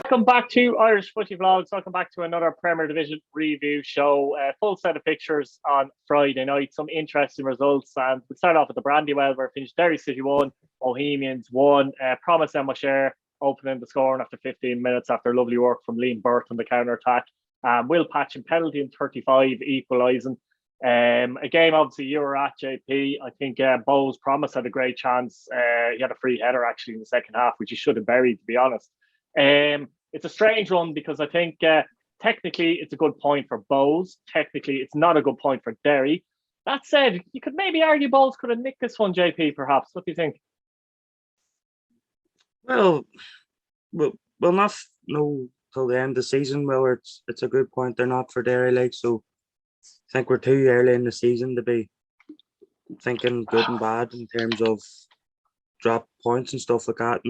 Welcome back to Irish Footy Vlogs. Welcome back to another Premier Division review show. Full set of pictures on Friday night. Some interesting results. And we'll start off with the Brandywell, where it finished Derry City 1, Bohemians 1. Promise and Mosher opening the scoring after 15 minutes after lovely work from Liam Burt on the counter-attack. Will Patch and penalty in 35, equalising. A game, obviously, you were at, JP. I think Bo's Promise had a great chance. He had a free header, actually, in the second half, which he should have buried, to be honest. It's a strange one because I think technically it's a good point for Bows. Technically, it's not a good point for Derry. That said, you could maybe argue Bows could have nicked this one, JP, perhaps. What do you think? Well, not no till the end of the season. Well, it's a good point. They're not for Derry, like, so I think we're too early in the season to be thinking good and bad in terms of drop points and stuff like that.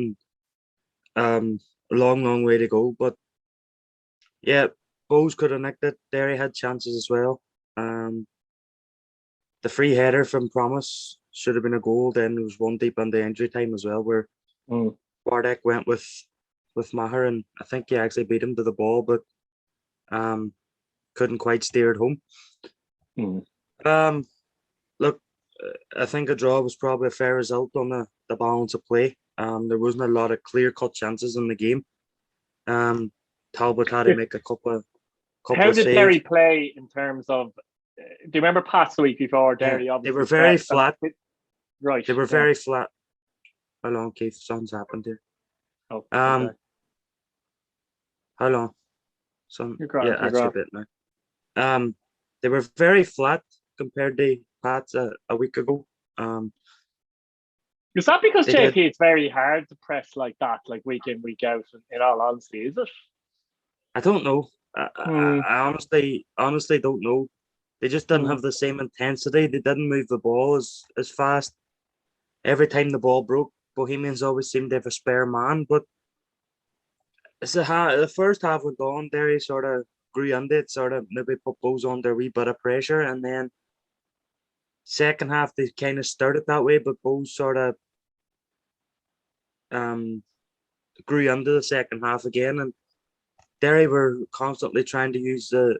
And a long way to go. But yeah, Bows could have nicked it. Derry had chances as well. The free header from Promise should have been a goal. Then there was one deep on the injury time as well, where Bartek went with Maher, and I think he actually beat him to the ball, but couldn't quite steer it home. Look, I think a draw was probably a fair result on the balance of play. There wasn't a lot of clear-cut chances in the game. Talbot had to make a couple of How did saves. Derry play in terms of? Do you remember past the week before Derry? They were very flat. Right. They were very flat. How long, Keith? Something's happened here. Oh. How long? You're actually a bit now. They were very flat compared to Pats a week ago. Is that because, JP, it's very hard to press like that, like week in, week out, in all honesty, is it? I don't know. I honestly don't know. They just didn't have the same intensity. They didn't move the ball as fast. Every time the ball broke, Bohemians always seemed to have a spare man. But as the first half went on, Derry sort of grew under it, sort of maybe put Bows under a wee bit of pressure. And then second half, they kind of started that way, but Bows sort of grew under the second half again, and Derry were constantly trying to use the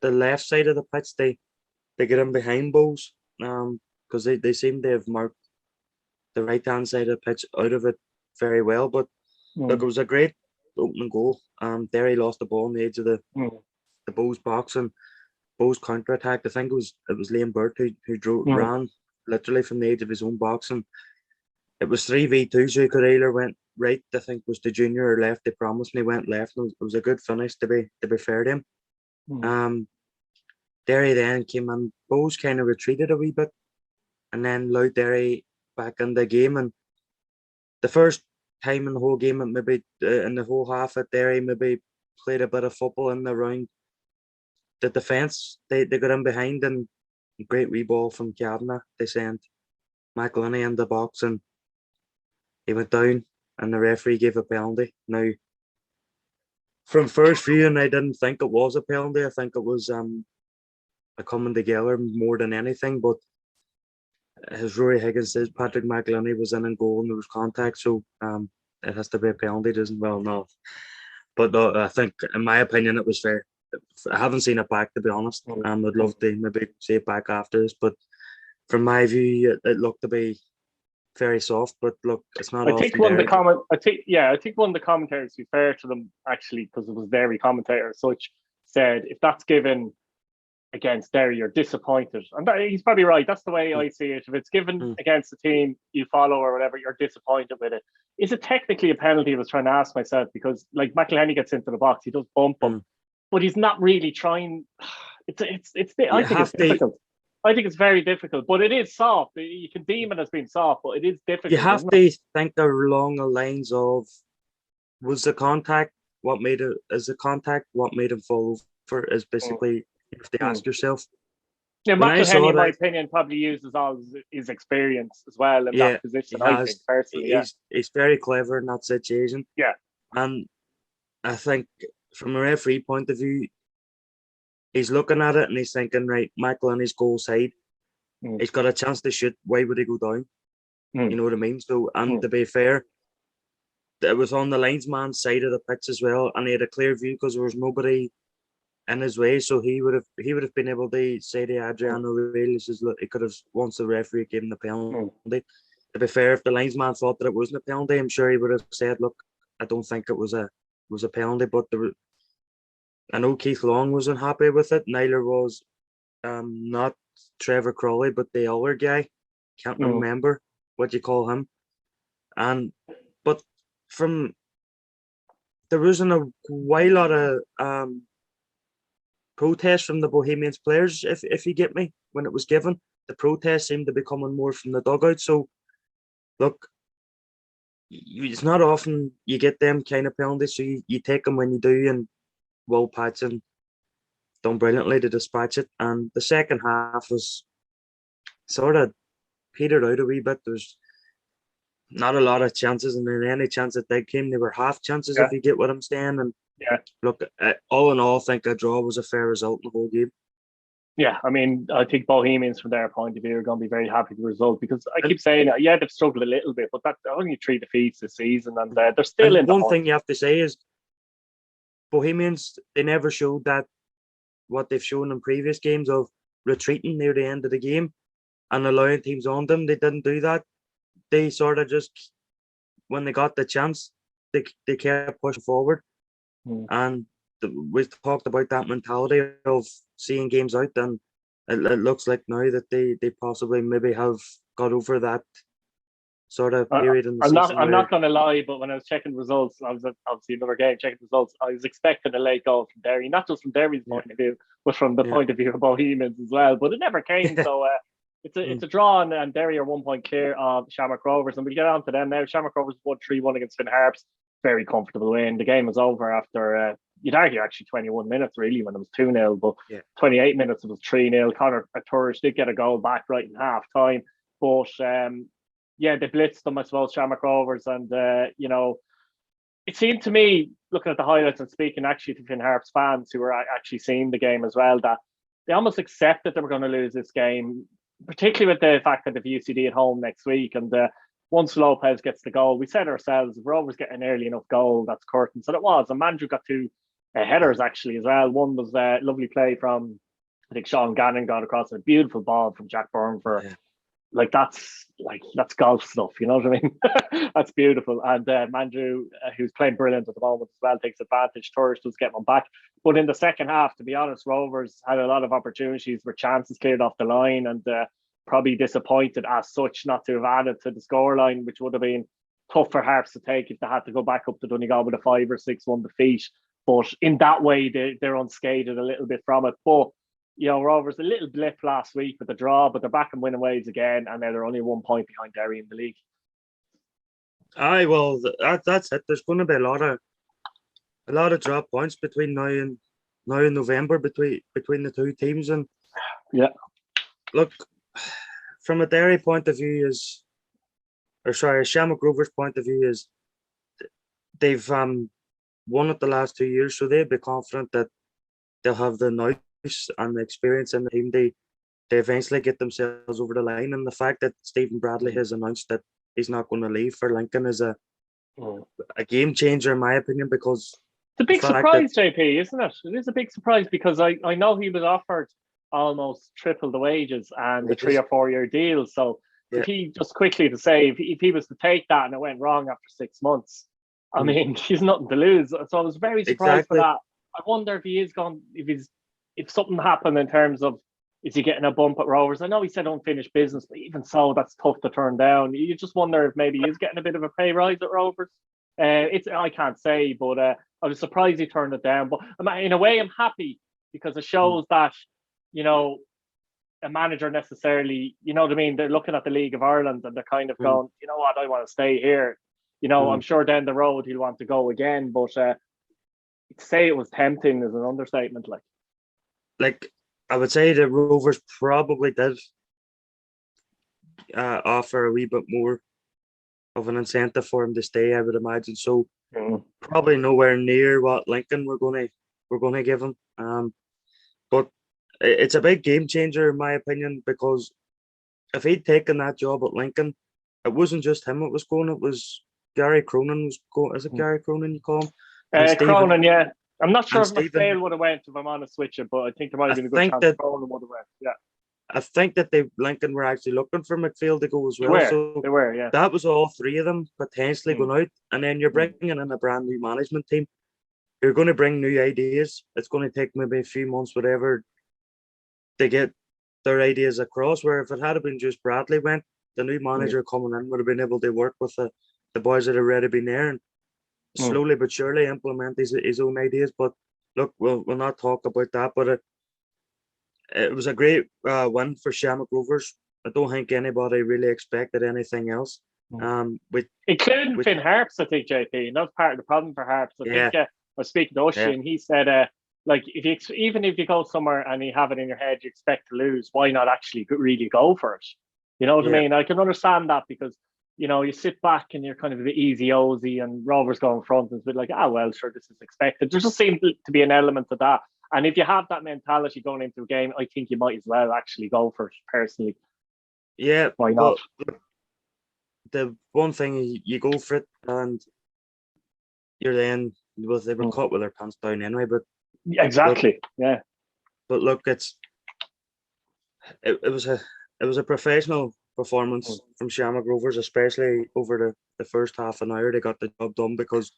left side of the pitch. They get in behind Bows because they seem to have marked the right hand side of the pitch out of it very well. But look, it was a great opening goal. Derry lost the ball on the edge of the Bows box, and Bows counter attacked. I think it was Liam Burt who ran literally from the edge of his own box, and it was 3v2, so he could either went right, I think was the junior, or left. They promised, and he went left. And it was a good finish, to be fair to him. Derry then came in. Bows kind of retreated a wee bit, and then allowed Derry back in the game. And the first time in the whole game, maybe in the whole half at Derry, maybe played a bit of football in the round the defence. They got in behind, and great wee ball from Kavanagh. They sent McElhinney in the box, and he went down, and the referee gave a penalty. Now, from first viewing, I didn't think it was a penalty. I think it was a coming together more than anything. But as Rory Higgins says, Patrick McElhinney was in and goal, and there was contact, so it has to be a penalty, doesn't? Well, no. But I think, in my opinion, it was fair. I haven't seen it back, to be honest. I'd love to maybe see it back after this, but from my view, it looked to be very soft. But look, it's not. I think one of the commentators, to be fair to them, actually, because it was Derry commentator as such, said if that's given against Derry, you're disappointed, and he's probably right. That's the way I see it. If it's given against the team you follow or whatever, you're disappointed with it. Is it technically a penalty? I was trying to ask myself, because like McElhinney gets into the box, he does bump him, but he's not really trying. I think it's difficult. I think it's very difficult, but it is soft. You can deem it as being soft, but it is difficult. You have to think along the lines of, was the contact what made it? Is the contact what made him fall over? Is basically you have to ask yourself. Yeah, McElhinney, in my opinion, probably uses all his experience as well in that position. I think personally, he's very clever in that situation. Yeah, and I think from a referee point of view, he's looking at it and he's thinking, right, McElhinney's goal side. He's got a chance to shoot. Why would he go down? You know what I mean? So, and to be fair, it was on the linesman's side of the pitch as well, and he had a clear view because there was nobody in his way, so he would have been able to say to Adriano Real, he could have, once the referee gave him the penalty. To be fair, if the linesman thought that it wasn't a penalty, I'm sure he would have said, "Look, I don't think it was a penalty." But I know Keith Long wasn't happy with it. Neither was not Trevor Crawley, but the other guy. Can't remember what you call him. But there wasn't a quite lot of protest from the Bohemians players, if you get me, when it was given. The protest seemed to be coming more from the dugout. So, look, it's not often you get them kind of penalties, so you take them when you do, and Will Patson done brilliantly to dispatch it. And the second half was sort of petered out a wee bit. There's not a lot of chances, and then any chance that they came, they were half chances, if you get what I'm saying. And look, all in all, I think a draw was a fair result in the whole game. Yeah, I mean, I think Bohemians, from their point of view, are going to be very happy with the result, because I keep saying, they've struggled a little bit, but that's only 3 defeats this season, and they're still in the hunt. One thing you have to say is Bohemians, they never showed that what they've shown in previous games of retreating near the end of the game and allowing teams on them. They didn't do that. They sort of just, when they got the chance, they kept pushing forward. And we've talked about that mentality of seeing games out, and it looks like now that they possibly maybe have got over that sort of period in the season. I'm not going to lie, but when I was checking results, I was at obviously another game checking results, I was expecting a late goal from Derry, not just from Derry's point of view, but from the point of view of Bohemians as well. But it never came, so it's a draw, and Derry are 1 point clear of Shamrock Rovers, and we get on to them now. Shamrock Rovers won 3-1 against Finn Harps. Very comfortable win. The game was over after, you'd argue, actually 21 minutes, really, when it was 2-0, but 28 minutes it was 3-0. Conor Turridge did get a goal back right in half time, but they blitzed them, I suppose, Shamrock Rovers, and it seemed to me, looking at the highlights and speaking actually to Finn Harps fans who were actually seeing the game as well, that they almost accepted they were going to lose this game, particularly with the fact that they've UCD at home next week. And once Lopez gets the goal, we said ourselves, if Rovers get an early enough goal, that's curtains. And it was. And Mandrew got 2 headers actually as well. One was a lovely play from, I think, Sean Gannon, got across a beautiful ball from Jack Byrne for that's golf stuff, you know what I mean? That's beautiful. And Mandrew, who's playing brilliant at the moment as well, takes advantage. Turridge does get one back. But in the second half, to be honest, Rovers had a lot of opportunities where chances cleared off the line, and probably disappointed as such not to have added to the scoreline, which would have been tough for Harps to take if they had to go back up to Donegal with a 5 or 6-1 defeat. But in that way, they're unscathed a little bit from it. But Rovers, a little blip last week with the draw, but they're back in winning ways again, and now they're only 1 point behind Derry in the league. Aye, well, that's it. There's going to be a lot of drop points between now and November between the two teams, and look, from a Derry point of view a Shamrock Rovers point of view is they've won it the last 2 years, so they'll be confident that they'll have the nous and the experience in the team. They eventually get themselves over the line, and the fact that Stephen Bradley has announced that he's not going to leave for Lincoln is a game changer in my opinion, because it's a big surprise, JP, isn't it? It is a big surprise, because I know he was offered almost triple the wages and a 3 or 4 year deal. So if he, just quickly to say, if he was to take that and it went wrong after 6 months, I mean, he's nothing to lose. So I was very surprised for that. I wonder if he is going, if something happened in terms of, is he getting a bump at Rovers? I know he said unfinished business, but even so, that's tough to turn down. You just wonder if maybe he's getting a bit of a pay rise at Rovers. I can't say, but I was surprised he turned it down. But in a way, I'm happy, because it shows that, a manager necessarily, you know what I mean, they're looking at the League of Ireland and they're kind of going, you know what, I want to stay here. I'm sure down the road he'll want to go again, but to say it was tempting is an understatement. Like I would say the Rovers probably did offer a wee bit more of an incentive for him to stay, I would imagine. So probably nowhere near what Lincoln we're going to give him. But it's a big game changer in my opinion, because if he'd taken that job at Lincoln, it wasn't just him it was going. It was Gary Cronin was going. Is it Gary Cronin you call him? And Cronin, yeah. I'm not sure if Stephen, McPhail would have went, if I'm honest with you, but I think there might have been a good chance Cronin would have went. Yeah. I think that Lincoln were actually looking for McPhail to go as well. They were, yeah. That was all three of them potentially going out. And then you're bringing in a brand new management team. You're going to bring new ideas. It's going to take maybe a few months, whatever, to get their ideas across. Where if it had been just Bradley went, the new manager coming in would have been able to work with the boys that have already been there and slowly but surely implement his own ideas. But look, we'll not talk about that. But it was a great win for Shamrock Rovers. I don't think anybody really expected anything else. Including Finn Harps, I think, JP. And that's part of the problem for Harps. I think I was speaking to Oshie and he said, like, even if you go somewhere and you have it in your head, you expect to lose, why not actually really go for it? You know what I mean? I can understand that because, you know, you sit back and you're kind of a bit easy-ozy and Rovers go in front and it's a bit like, well, sure, this is expected. There just seems to be an element of that. And if you have that mentality going into a game, I think you might as well actually go for it personally. Yeah. Why not? The one thing, you go for it and you're then, well, they were caught with their pants down anyway, but exactly. But look, it was a professional performance from Shamrock Rovers, especially over the first half an hour. They got the job done because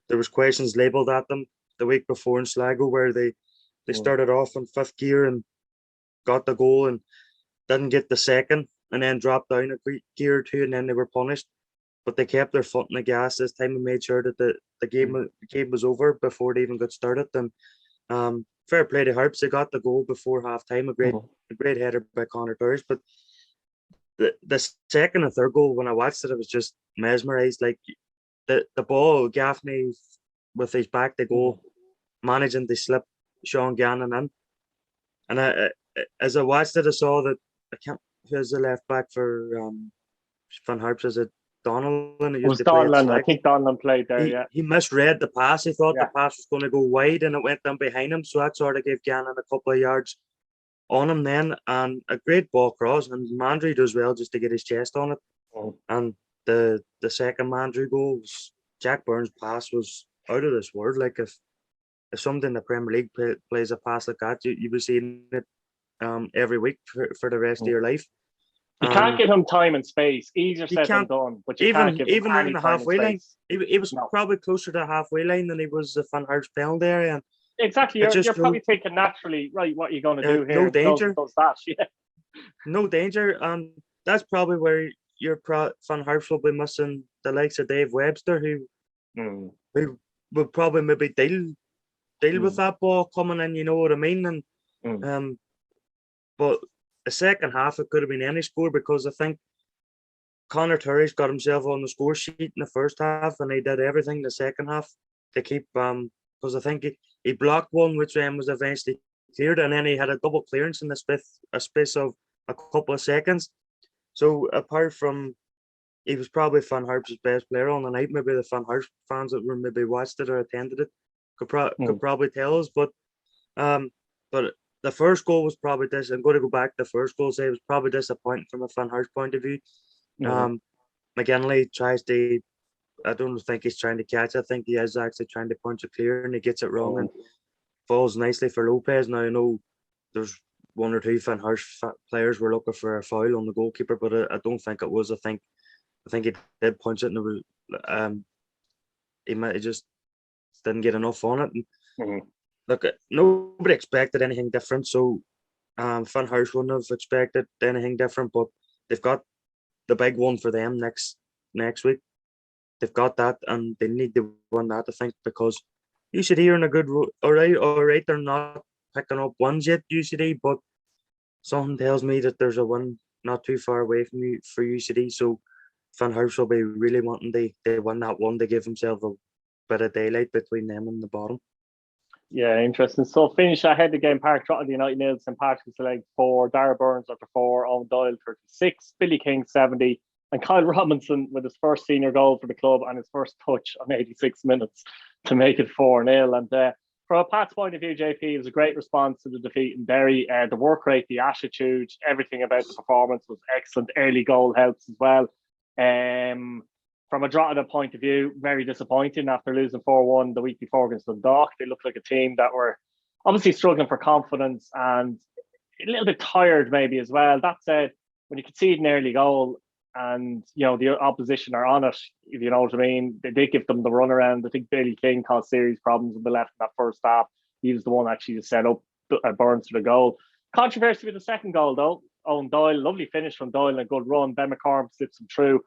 there was questions labelled at them the week before in Sligo where they started off in fifth gear and got the goal and didn't get the second and then dropped down a gear or two and then they were punished. But they kept their foot in the gas this time and made sure that the game was over before they even got started. And fair play to Harps. They got the goal before half time. A great header by Conor Burris. But the second and third goal, when I watched it, I was just mesmerised. Like the ball, Gaffney with his back to goal, managing to slip Sean Gannon in. And as I watched it, I saw that who's the left back for Van Harps? Is it Donnellan? It was Donnellan. I think Donnellan played there, He misread the pass. He thought the pass was going to go wide and it went down behind him. So that sort of gave Gannon a couple of yards on him then. And a great ball cross. And Mandry does well just to get his chest on it. And the second Mandry goal was Jack Byrne's pass was out of this world. Like if somebody in the Premier League plays a pass like that, you be seeing it every week for the rest of your life. You can't give him time and space. Easier said than done. But you can't give him even any in the time halfway and line. space. He was probably closer to the halfway line than he was the Van Harps penalty area. And exactly. You're probably thinking naturally, right, what are you going to do here? No danger. Does that, No danger. And that's probably where your Van Harps will be missing the likes of Dave Webster, who would probably maybe deal with that ball coming in, you know what I mean? And but the second half, it could have been any score because I think Conor Turry's got himself on the score sheet in the first half and he did everything the second half to keep because I think he blocked one which was eventually cleared and then he had a double clearance in a space of a couple of seconds. So apart from he was probably Van Harps' best player on the night, maybe the Van Harps fans that were maybe watched it or attended it could probably tell us, but the first goal was probably this. I'm going to go back to the first goal. Say it was probably disappointing from a Van Harps point of view. McGinley tries to. I don't think he's trying to catch. I think he is actually trying to punch it clear, and he gets it wrong and falls nicely for Lopez. Now I know there's one or two Van Harps players were looking for a foul on the goalkeeper, but I don't think it was. I think he did punch it, and it was he just didn't get enough on it. Look, nobody expected anything different, so Van Harps wouldn't have expected anything different, but they've got the big one for them next week. They've got that, and they need to win that, I think, because UCD are in a good all right, they're not picking up wins yet, UCD, but something tells me that there's a win not too far away from you for UCD, so Van Harps will be really wanting they win that one to give themselves a bit of daylight between them and the bottom. Yeah, interesting. So finish ahead the game, Park Drogheda United nil, St Patrick's Leg 4, Dara Burns after 4, Owen Doyle 36, Billy King 70, and Kyle Robinson with his first senior goal for the club and his first touch on 86 minutes to make it 4-0. And from a Pat's point of view, JP, it was a great response to the defeat in Derry. The work rate, the attitude, everything about the performance was excellent. Early goal helps as well. from a Drogheda point of view, very disappointing after losing 4-1 the week before against Dundalk. They looked like a team that were obviously struggling for confidence and a little bit tired maybe as well. That said, when you concede an early goal and, you know, the opposition are on it, if you know what I mean, they did give them the runaround. I think Billy King caused serious problems on the left in that first half. He was the one actually to set up Burns for the goal. Controversy with the second goal, though. Owen Doyle, lovely finish from Doyle and a good run. Ben McCormick slips him through.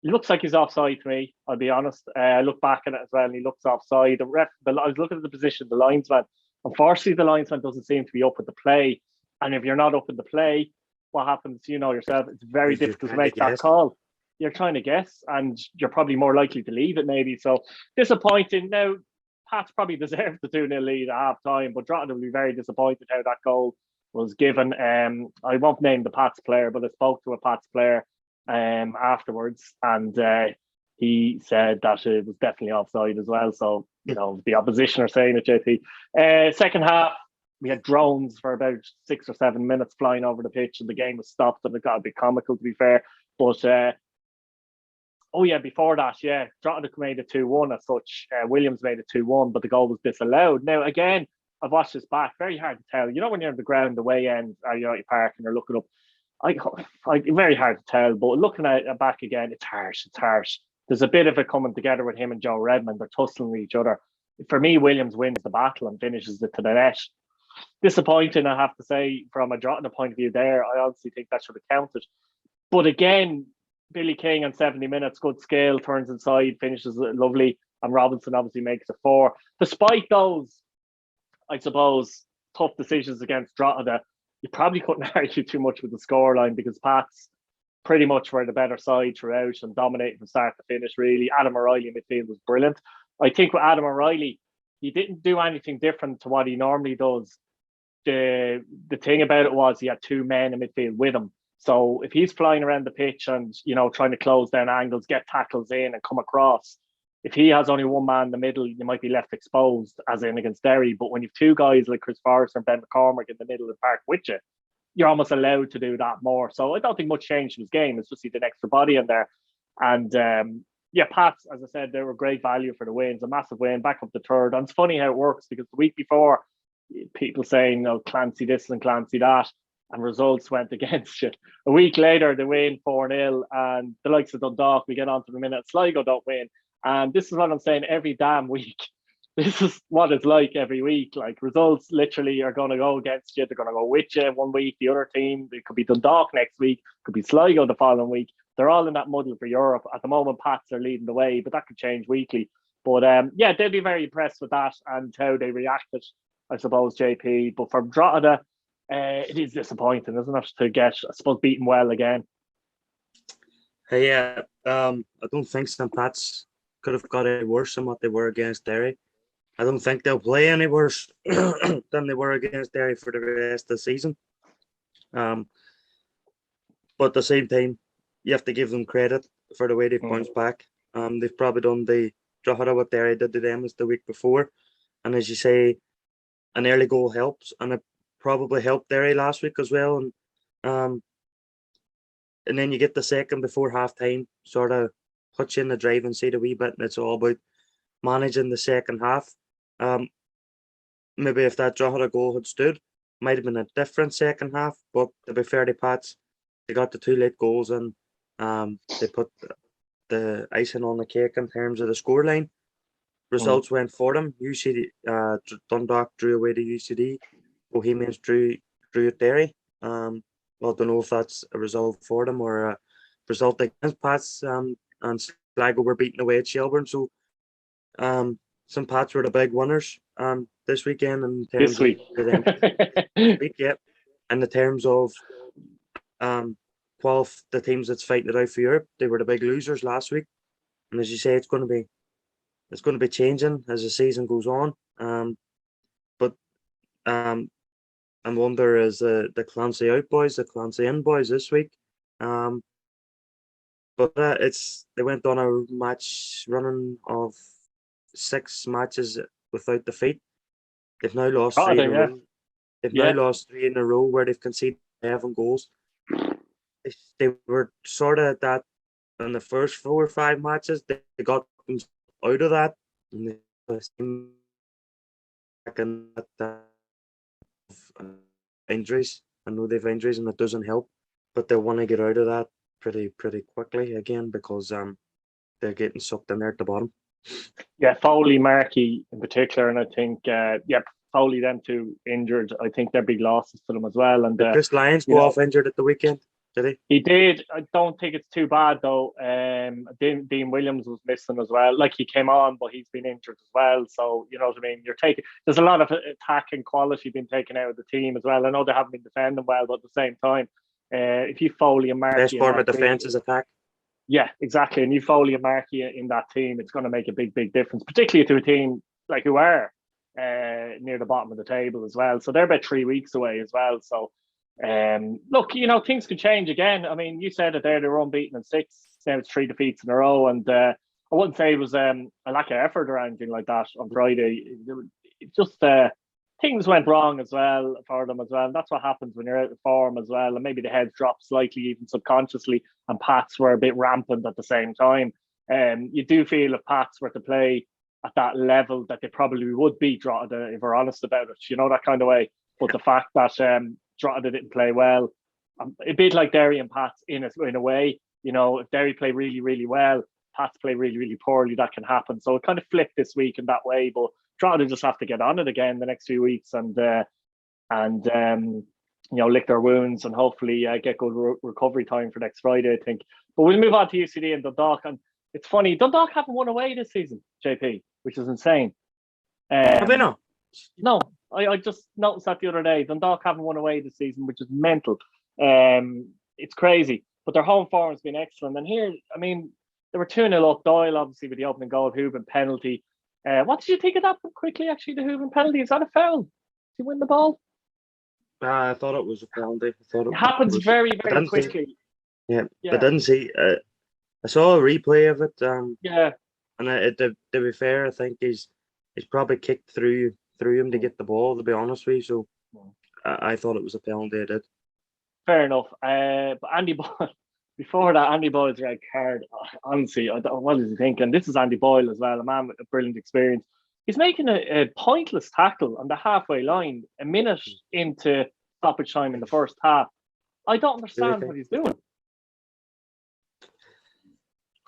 He looks like he's offside to me, I'll be honest. I look back at it as well and he looks offside. I was looking at the position, the linesman. Unfortunately, the linesman doesn't seem to be up with the play. And if you're not up in the play, what happens? You know yourself, it's very difficult to make that call. You're trying to guess and you're probably more likely to leave it maybe. So disappointing. Now, Pats probably deserved the 2-0 lead at half time, but Drogheda will be very disappointed how that goal was given. I won't name the Pats player, but I spoke to a Pats player afterwards, and he said that it was definitely offside as well. So, you know, the opposition are saying it, JP. Second half, we had drones for about 6 or 7 minutes flying over the pitch, and the game was stopped, and it got a bit comical, to be fair. But before that, Drogheda made it 2-1 as such. Williams made it 2-1, but the goal was disallowed. Now, again, I've watched this back. Very hard to tell. You know, when you're on the ground, the way end, you're at your park and you're looking up. Very hard to tell. But looking at it back again, it's harsh. It's harsh. There's a bit of it coming together with him and Joe Redmond. They're tussling with each other. For me, Williams wins the battle and finishes it to the net. Disappointing, I have to say, from a Drogheda point of view there. I honestly think that should have counted. But again, Billy King on 70 minutes, good skill, turns inside, finishes it lovely. And Robinson obviously makes it 4. Despite those, I suppose, tough decisions against Drogheda, you probably couldn't argue too much with the scoreline because Pats pretty much were the better side throughout and dominated from start to finish, really. Adam O'Reilly in midfield was brilliant. I think with Adam O'Reilly, he didn't do anything different to what he normally does. The thing about it was he had 2 men in midfield with him. So if he's flying around the pitch and, you know, trying to close down angles, get tackles in and come across, if he has only 1 man in the middle, you might be left exposed, as in against Derry. But when you've 2 guys like Chris Forrester and Ben McCormick in the middle of the park with you, you're almost allowed to do that more. So I don't think much changed in his game. It's just he did an extra body in there. And Pats, as I said, they were great value for the wins, a massive win, back up the third. And it's funny how it works because the week before, people saying, no, Clancy this and Clancy that, and results went against you. A week later, they win 4-0, and the likes of Dundalk, we get on to the minute, Sligo don't win. And this is what I'm saying every damn week. This is what it's like every week. Like, results literally are going to go against you. They're going to go with you one week, the other team. It could be Dundalk next week, could be Sligo the following week. They're all in that muddle for Europe. At the moment, Pats are leading the way, but that could change weekly. But they'll be very impressed with that and how they reacted, I suppose, JP. But for Drogheda, it is disappointing, isn't it, to get, I suppose, beaten well again. I don't think St. Pat's could have got any worse than what they were against Derry. I don't think they'll play any worse than they were against Derry for the rest of the season. But at the same time, you have to give them credit for the way they've bounced back. They've probably done the Drogheda what Derry did to them as the week before. And as you say, an early goal helps, and it probably helped Derry last week as well. And then you get the second before half time, sort of puts you in the drive and see the wee bit, and it's all about managing the second half. Maybe if that Drogheda goal had stood, might have been a different second half. But to be fair to Pats, they got the 2 late goals and they put the icing on the cake in terms of the scoreline. Results went for them. UCD, Dundalk drew away to UCD. Bohemians drew at Derry. I don't know if that's a result for them or a result against Pats. And Sligo were beaten away at Shelbourne. So St. Pat's were the big winners this weekend in terms this week. of them. In the terms of the teams that's fighting it out for Europe, they were the big losers last week. And as you say, it's going to be changing as the season goes on. But I wonder is the Clancy out boys, the Clancy in boys this week. But they went on a match running of 6 matches without defeat. They've now lost 3 in a row. They've now lost 3 in a row where they've conceded 11 goals. They were sort of at that in the first 4 or 5 matches, they got them out of that. And they back in that injuries. I know they've injuries and it doesn't help, but they want to get out of that pretty quickly again because they're getting sucked in there at the bottom. Yeah, Foley, Markey in particular, and I think Foley, them two injured. I think they're big losses to them as well. And did Chris Lyons go off injured at the weekend? Did he? He did. I don't think it's too bad though. Dean Williams was missing as well. Like, he came on, but he's been injured as well. So you know what I mean. There's a lot of attacking quality being taken out of the team as well. I know they haven't been defending well, but at the same time, if you Foley and Markey, best form of defense is attack. Yeah, exactly. And you Foley and Markey in that team, it's going to make a big difference, particularly to a team like who are near the bottom of the table as well. So they're about 3 weeks away as well. So look, things could change again. I mean, you said that they were unbeaten in 6. Now it's 3 defeats in a row, and I wouldn't say it was a lack of effort or anything like that on Friday. It just things went wrong as well for them as well. And that's what happens when you're out of form as well. And maybe the heads dropped slightly, even subconsciously, and Pats were a bit rampant at the same time. You do feel if Pats were to play at that level that they probably would beat Drogheda, if we're honest about it, that kind of way. But the fact that Drogheda didn't play well, a bit like Derry and Pats in a way. If Derry play really, really well, Pats play really, really poorly, that can happen. So it kind of flipped this week in that way. But Drogheda just have to get on it again the next few weeks and lick their wounds and hopefully get good recovery time for next Friday, I think. But we'll move on to UCD and Dundalk. And it's funny, Dundalk haven't won away this season, JP, which is insane. Have they not? No, I just noticed that the other day. Dundalk haven't won away this season, which is mental. It's crazy. But their home form has been excellent. And here, I mean, they were 2-0 up. Doyle, obviously, with the opening goal, Hooven penalty. What did you think of that quickly, actually, the Hooven penalty? Is that a foul? Did he win the ball? I thought it was a penalty. It happens very, very quickly. I didn't see. I saw a replay of it. And to be fair, I think he's probably kicked through him to get the ball. To be honest with you, so I thought it was a penalty. I did. Fair enough. But Andy Boyle, before that, Andy Boyle's red card. Honestly, what is he thinking? This is Andy Boyle as well, a man with a brilliant experience. He's making a pointless tackle on the halfway line, a minute into stoppage time in the first half. I don't understand what he's doing.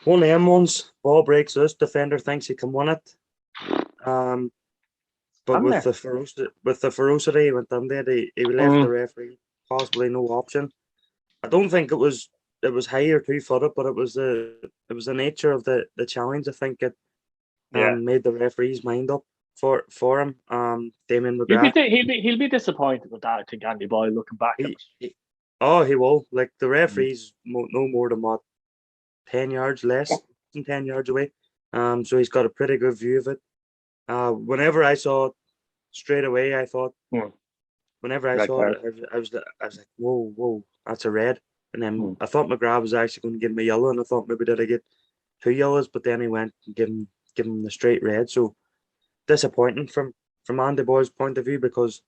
One of them ones, ball breaks loose, defender thinks he can win it. But with the ferocity he went in there, he left the referee possibly no option. I don't think it was high or 2-footed, but it was the nature of the challenge. I think it made the referee's mind up for him. Damien McGrath. He'll be disappointed with that. I think Andy Boyle looking back at it. He will. Like the referee's no more than what 10 yards less than 10 yards away. So he's got a pretty good view of it. Whenever I saw it straight away, I thought. Whenever I saw it, I was like, whoa, that's a red. And then I thought McGrath was actually going to give him a yellow, and I thought maybe did I get 2 yellows, but then he went and give him the straight red. So disappointing from Andy Boyle's point of view because,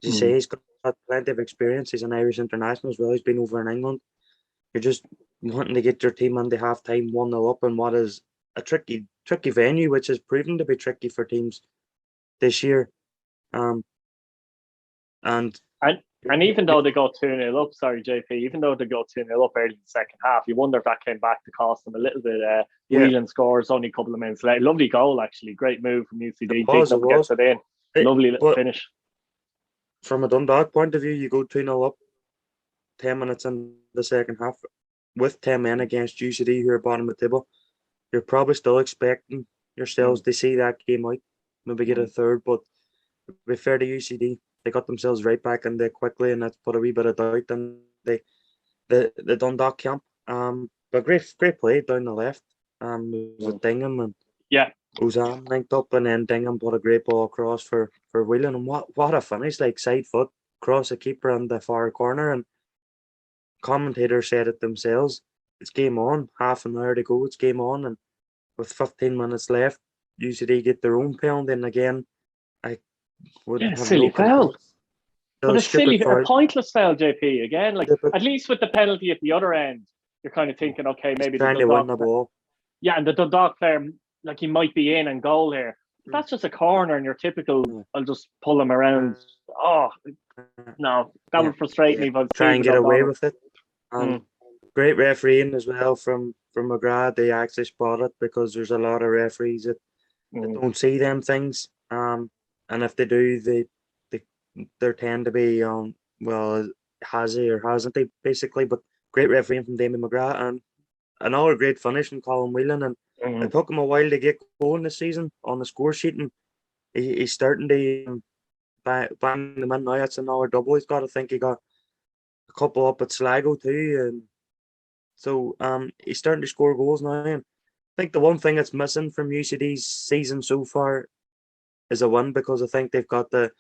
as you say, he's got plenty of experience. He's an Irish international as well. He's been over in England. You're just wanting to get your team into half time 1-0 up in what is a tricky venue, which has proven to be tricky for teams this year. And even though they go 2-0 up, sorry JP, even though they go 2-0 up early in the second half, you wonder if that came back to cost them a little bit. Whelan scores only a couple of minutes later. Lovely goal, actually. Great move from UCD. Gets it in. Lovely little finish. From a Dundalk point of view, you go 2-0 up, 10 minutes in the second half, with 10 men against UCD, who are bottom of the table. You're probably still expecting yourselves to see that game out, maybe get a third, but to be fair to UCD, they got themselves right back in there quickly, and that's put a wee bit of doubt in the Dundalk camp. But great play down the left. It was Dingham and Ozan linked up, and then Dingham put a great ball across for Whelan. And what a finish! Like side foot across the keeper in the far corner. And commentators said it themselves. It's game on. Half an hour to go. It's game on, and with 15 minutes left, UCD get their own penalty. And again, silly foul. But a pointless foul, JP. Again, like at least with the penalty at the other end, you're kind of thinking, okay, maybe the trying to win the Dundalk, ball. yeah, and the Dundalk player, like he might be in and goal here. But that's just a corner, and your typical, I'll just pull him around. Oh no, that would frustrate me. If I was Try and get away with it. Mm. Great refereeing as well from McGrath. They actually spot it, because there's a lot of referees that don't see them things. And if they do, they tend to be well, has he or hasn't he, basically. But great refereeing from Damien McGrath, and another great finish from Colin Whelan. And it took him a while to get going this season on the score sheet, and he's starting to bang them in now. That's another double he's got. I think he got a couple up at Sligo too, and so he's starting to score goals now. And I think the one thing that's missing from UCD's season so far is a win, because I think they've got the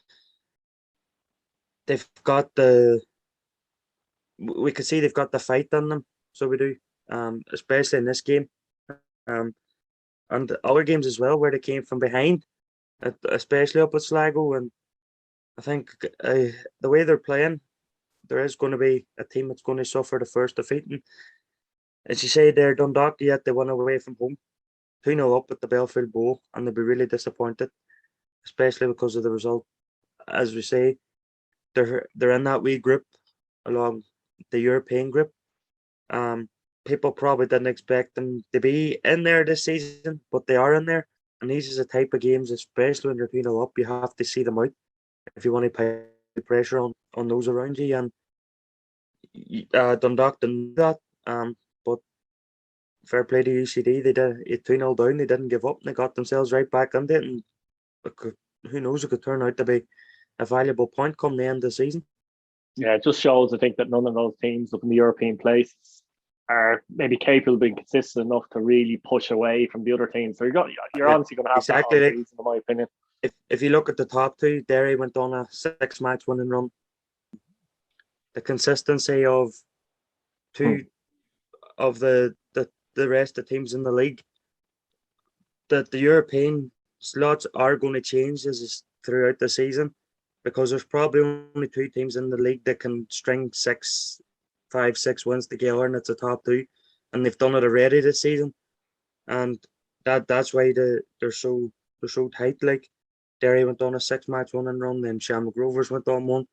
we can see they've got the fight in them. So we do, especially in this game, and other games as well, where they came from behind, especially up at Sligo. And I think the way they're playing, there is going to be a team that's going to suffer the first defeat. And as you say, they're Dundalk, yet they won away from home, 2-0 up at the Belfield Bowl, and they'll be really disappointed, especially because of the result. As we say, they're in that wee group along the European group. People probably didn't expect them to be in there this season, but they are in there. And these are the type of games, especially when you're 2-0 up, you have to see them out if you want to put the pressure on those around you. And Dundalk didn't do that. But fair play to UCD. They did 2-0 down. They didn't give up. They got themselves right back into it. And who knows, it could turn out to be a valuable point come the end of the season. Yeah, it just shows, I think, that none of those teams up in the European places are maybe capable of being consistent enough to really push away from the other teams. So you're honestly going to have that all season, in my opinion. If you look at the top two, Derry went on a 6-match winning run. The consistency of two of the rest of the teams in the league, that the European slots are going to change throughout the season, because there's probably only 2 teams in the league that can string 5-6 wins together, and it's the top 2, and they've done it already this season. And that's why they're so tight. Like, Derry went on a 6-match winning run, then Shamrock Rovers went on one,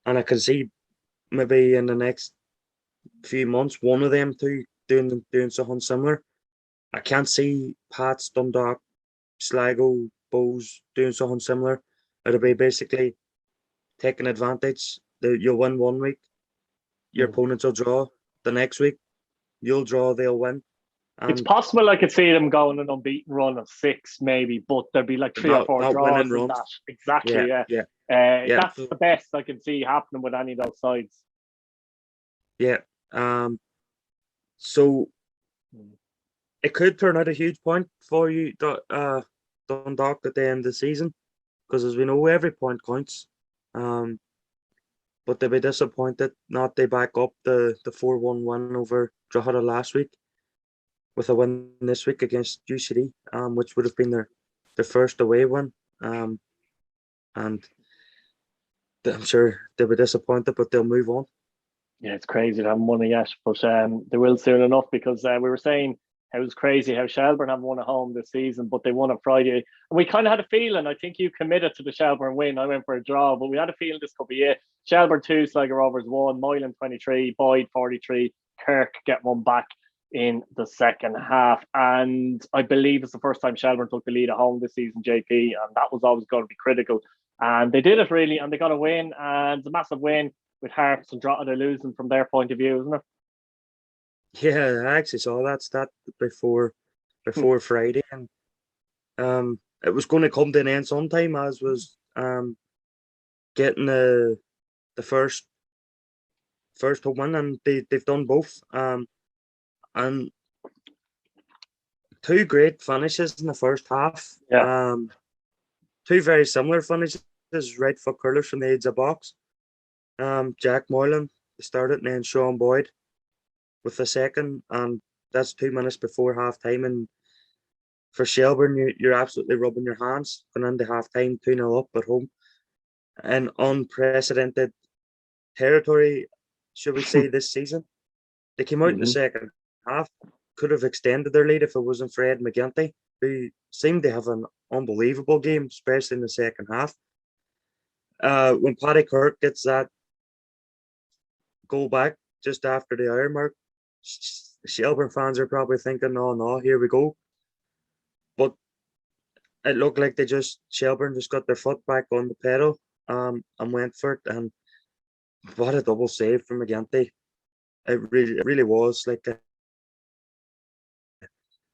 and I can see maybe in the next few months one of them two doing something similar. I can't see Pats, Dundalk, Sligo, Bows doing something similar. It'll be basically taking advantage. You'll win one week, your opponents will draw. The next week, you'll draw, they'll win. And it's possible I could see them going an unbeaten run of 6, maybe, but there'd be like 3 or 4 draws in that. Exactly, yeah. That's the best I can see happening with any of those sides. Yeah. So it could turn out a huge point for you, Dundalk, at the end of the season, because as we know, every point counts. But they'll be disappointed not to back up the 4-1 win over Drogheda last week with a win this week against UCD, which would have been their first away win. And I'm sure they'll be disappointed, but they'll move on. Yeah, it's crazy they haven't won it yet, but they will soon enough, because we were saying it was crazy how Shelbourne haven't won at home this season, but they won on Friday. And we kind of had a feeling, I think you committed to the Shelbourne win. I went for a draw, but we had a feeling this could be it. Shelbourne 2, Sligo Rovers 1, Moylan 23, Boyd 43, Kirk get one back in the second half. And I believe it's the first time Shelbourne took the lead at home this season, JP, and that was always going to be critical. And they did it really, and they got a win, and it's a massive win with Harps and Drogheda losing from their point of view, isn't it? Yeah, I actually saw that stat before Friday, and it was going to come to an end sometime, as was getting the first home win, and they've done both. And 2 great finishes in the first half. Yeah. 2 very similar finishes, right foot curlers from the edge of the box. Jack Moylan started, and then Sean Boyd with the second, and that's 2 minutes before half time. And for Shelbourne, you're absolutely rubbing your hands going into half time, 2-0 up at home, and unprecedented territory, should we say, this season. They came out in the second half, could have extended their lead if it wasn't for Ed McGinty, who seemed to have an unbelievable game, especially in the second half. When Paddy Kirk gets that goal back just after the hour mark, Shelbourne fans are probably thinking, no, here we go. But it looked like Shelbourne just got their foot back on the pedal and went for it. And what a double save from McGinty. It really was. Like,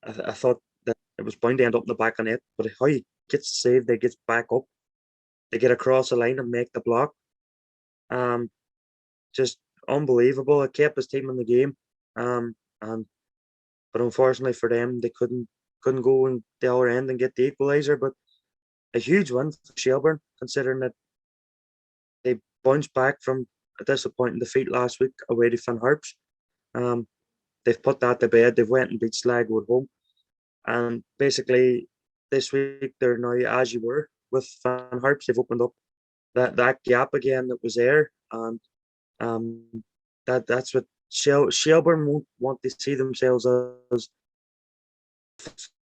I thought that it was bound to end up in the back of net, but how he gets the save, they gets back up, they get across the line and make the block. Just unbelievable. It kept his team in the game. But unfortunately for them, they couldn't go in the other end and get the equaliser. But a huge win for Shelbourne, considering that they bounced back from a disappointing defeat last week away to Harps. They've put that to bed. They've went and beat Sligo at home. And basically, this week, they're now as you were with Harps. They've opened up that gap again that was there. And that's what Shelbourne won't want to see themselves as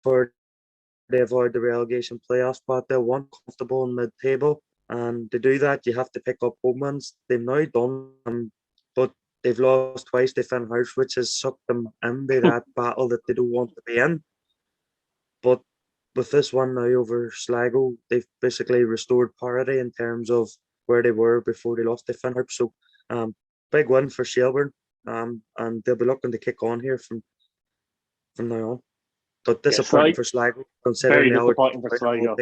for they avoid the relegation playoff spot. They'll want comfortable in mid-table. And to do that, you have to pick up home wins. They've now done them, but they've lost twice to Harps, which has sucked them into that battle that they don't want to be in. But with this one now over Sligo, they've basically restored parity in terms of where they were before they lost to Harps. So, big win for Shelbourne, and they'll be looking to kick on here from now on. But disappointing for Sligo, considering very disappointing for Sligo.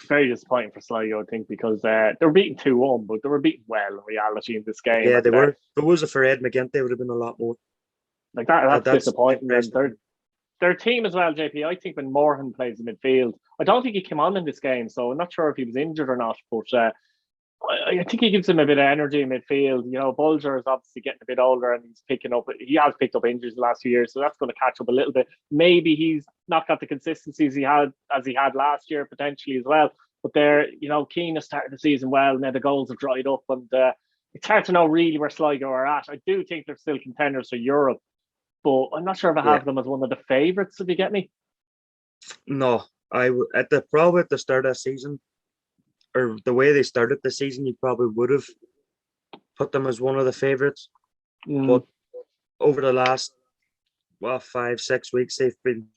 Very disappointing for Sligo, I think, because they were beaten 2-1, but they were beaten well in reality in this game. Yeah, they were. If it wasn't for Ed McGinty, it would have been a lot more. Like that's disappointing. Their team as well, JP. I think when Moorhan plays in midfield, I don't think he came on in this game, so I'm not sure if he was injured or not. But I think he gives him a bit of energy in midfield. You know, Bulger is obviously getting a bit older and he's picking up. He has picked up injuries the last few years, so that's going to catch up a little bit. Maybe he's not got the consistency as he had last year potentially as well. But they're, Keane has started the season well, and then the goals have dried up, and it's hard to know really where Sligo are at. I do think they're still contenders for Europe, but I'm not sure if I have them as one of the favourites. If you get me? No, at the start of the season, or the way they started the season, you probably would have put them as one of the favourites. But over the last 5-6 weeks, they've been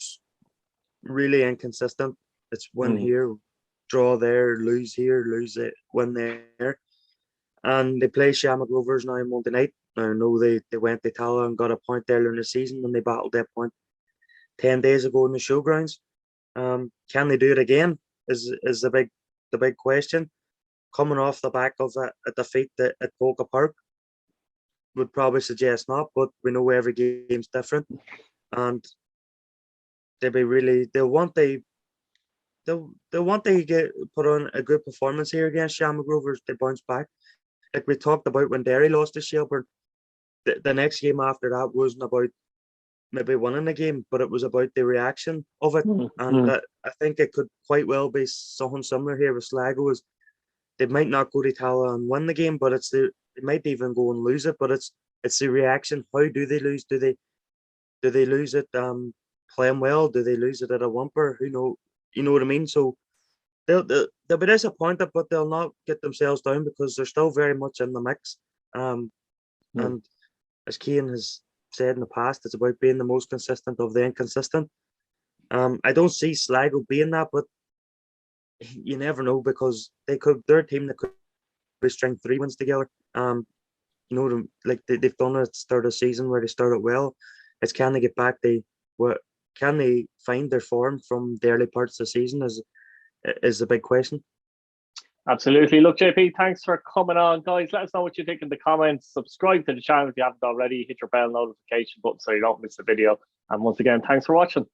really inconsistent. It's win here, draw there, lose here, lose it, win there. And they play Shamrock Rovers now on Monday night. I know they went to Tala and got a point earlier in the season, and they battled that point 10 days ago in the showgrounds. Can they do it again? Is the big question. Coming off the back of a defeat at Polka Park would probably suggest not, but we know every game's different, and they'll want to get put on a good performance here against Shamrock Rovers. They bounce back, like we talked about when Derry lost to Shelbourne. The next game after that wasn't about maybe winning the game, but it was about the reaction of it. And I think it could quite well be something similar here with Sligo. Is they might not go to Tala and win the game, but they might even go and lose it. But it's the reaction. How do they lose? Do they lose it playing well? Do they lose it at a whimper? You know what I mean? So they'll be disappointed, but they'll not get themselves down because they're still very much in the mix. And as Keane has said in the past, it's about being the most consistent of the inconsistent. I don't see Sligo being that, but you never know, because their team that could string 3 wins together. They've done it at the start of the season where they started well. It's can they get back? Can they find their form from the early parts of the season is the big question. Absolutely. Look, JP, thanks for coming on. Guys, let us know what you think in the comments. Subscribe to the channel if you haven't already. Hit your bell notification button so you don't miss a video. And once again, thanks for watching.